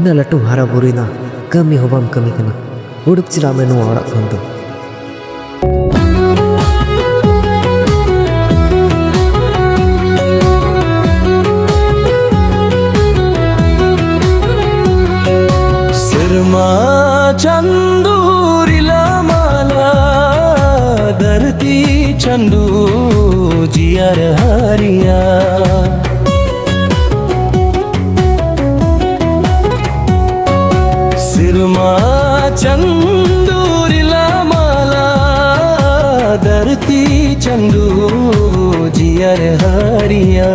una latu hara burina kami hobam kami kana uduk cira menu orak kantu सिरमा चंदूरिला माला धरती चंदू जियर हरिया सिरमा चंदूरिला माला धरती चंदू जियर हरिया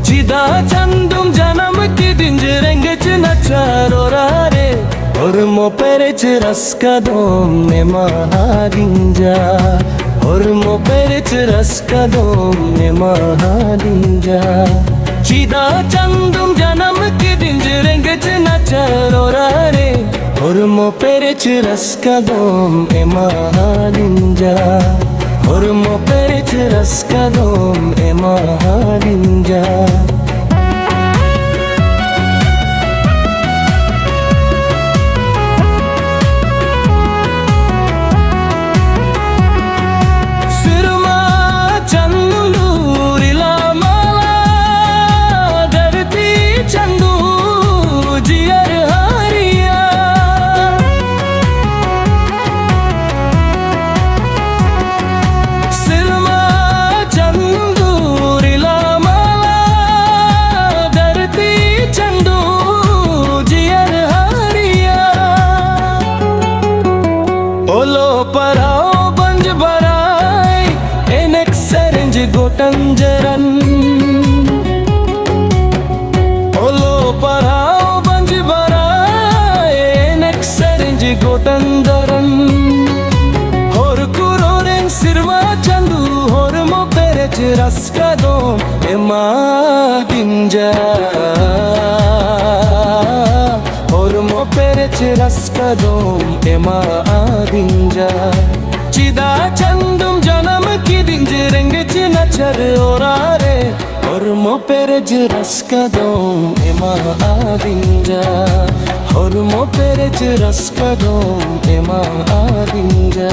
चिदा चंदुम जन्म की दिंजरेंग नचारो रे और मोपेरे रस का दोम में महादिंजा और मोपेरे रस का दोम में महादिंजा चिदा चंदुम जन्म की दिंजरेंग नचारो रे और मोपेरे रस का दोम में महादिंजा और मोपेरे रस का दोम में महादिंजा पराओ बंज बराई एनेक सेरेंज गोटंजरन ओलो पराओ बंज बराई एनेक सेरेंज गोटंजरन होर कुरोरें सिरवा चंदू होर मो पेरेच रस का दो एमा दिंजा रस का दोम एमा आदिंजा चिदा चंदुम जन्म की दिंजरेंग नचर ओरारे और मोपेरे रस का दोम एमा आदिंजा और मोपेरे रस का दोम एमा आदिंजा